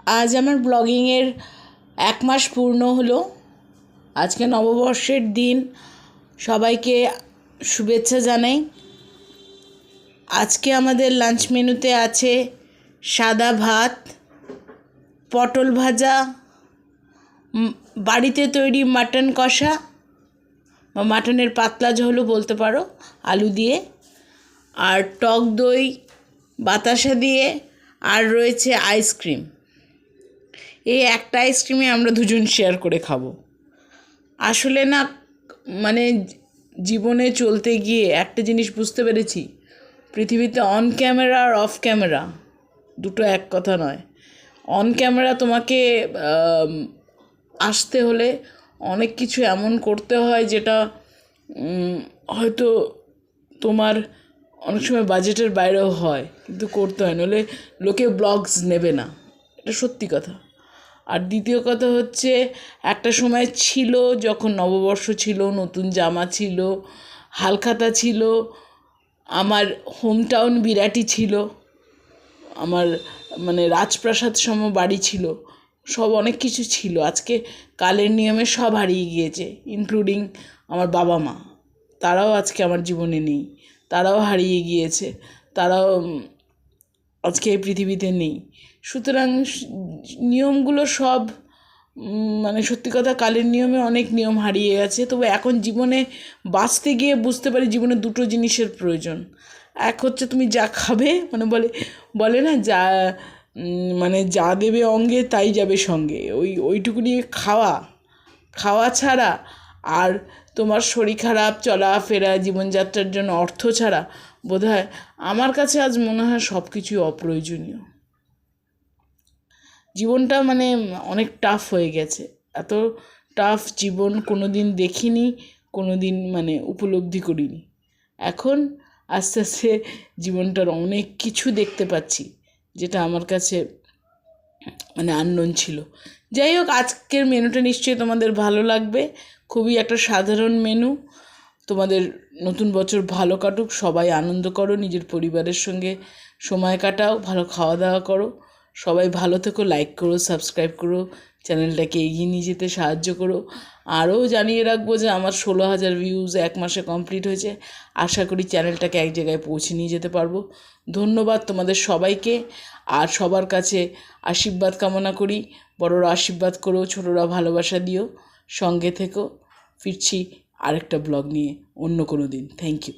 আজ আমার ব্লগিংয়ের 1 মাস পূর্ণ হলো। আজকে নববর্ষের দিন, সবাইকে শুভেচ্ছা জানাই। আজকে আমাদের লাঞ্চ মেনুতে আছে সাদা ভাত, পটল ভাজা, বাড়িতে তৈরি মাটন কষা বা মাটনের পাতলা ঝোলও বলতে পারো, আলু দিয়ে, আর টক দই বাতাসা দিয়ে, আর রয়েছে আইসক্রিম। এই একটা আইসক্রিমে আমরা দুজন শেয়ার করে খাবো। আসলে না, মানে জীবনে চলতে গিয়ে একটা জিনিস বুঝতে পেরেছি, পৃথিবীতে অন ক্যামেরা আর অফ ক্যামেরা দুটো এক কথা নয়। অন ক্যামেরা তোমাকে আসতে হলে অনেক কিছু এমন করতে হয় যেটা হয়তো তোমার অনেক সময় বাজেটের বাইরেও হয়, কিন্তু করতে হয়, নইলে লোকে ব্লগস নেবে না, এটা সত্যি কথা। আর দ্বিতীয় কথা হচ্ছে, একটা সময় ছিল যখন নববর্ষ ছিল, নতুন জামা ছিল, হালখাতা ছিল, আমার হোম টাউন বিরাটি ছিল, আমার মানে রাজপ্রাসাদ সম বাড়ি ছিল, সব অনেক কিছু ছিল। আজকে কালের নিয়মে সব হারিয়ে গিয়েছে, ইনক্লুডিং আমার বাবা মা। তারাও আজকে আমার জীবনে নেই, তারাও হারিয়ে গিয়েছে, তারাও আজকে এই পৃথিবীতে নেই। সুতরাং নিয়মগুলো সব মানে সত্যি কথা, কালের নিয়মে অনেক নিয়ম হারিয়ে গেছে। তবে এখন জীবনে বাঁচতে গিয়ে বুঝতে পারি জীবনে দুটো জিনিসের প্রয়োজন। এক হচ্ছে তুমি যা খাবে, মানে বলে না, যা মানে যা দেবে অঙ্গে তাই যাবে সঙ্গে, ওইটুকুনি খাওয়া ছাড়া আর তোমার শরীর খারাপ, চলাফেরা, জীবনযাত্রার জন্য অর্থ ছাড়া বোধহয় আমার কাছে আজ মনে হয় সব কিছুই অপ্রয়োজনীয়। জীবনটা মানে অনেক টাফ হয়ে গেছে। এত টাফ জীবন কোনো দিন দেখিনি, কোনো দিন মানে উপলব্ধি করিনি। এখন আস্তে আস্তে জীবনটার অনেক কিছু দেখতে পাচ্ছি, যেটা আমার কাছে মানে আননোন ছিল। যাই হোক, আজকের মেনুটা নিশ্চয়ই তোমাদের ভালো লাগবে। খুবই একটা সাধারণ মেনু। তোমাদের নতুন বছর ভালো কাটুক, সবাই আনন্দ করো, নিজের পরিবারের সঙ্গে সময় কাটাও, ভালো খাওয়া দাওয়া করো। সবাই ভালো থেকো, লাইক করো, সাবস্ক্রাইব করো, চ্যানেলটাকে এগিয়ে নিয়ে যেতে সাহায্য করো। আরও জানিয়ে রাখবো যে আমার 16,000 ভিউজ 1 মাসে কমপ্লিট হয়েছে। আশা করি চ্যানেলটাকে এক জায়গায় পৌঁছে নিয়ে যেতে পারবো। ধন্যবাদ তোমাদের সবাইকে, আর সবার কাছে আশীর্বাদ কামনা করি। বড়রা আশীর্বাদ করো, ছোটরা ভালোবাসা দিও, সঙ্গে থেকো। ফিরছি আরেকটা ব্লগ নিয়ে অন্য কোনো দিন। Thank you.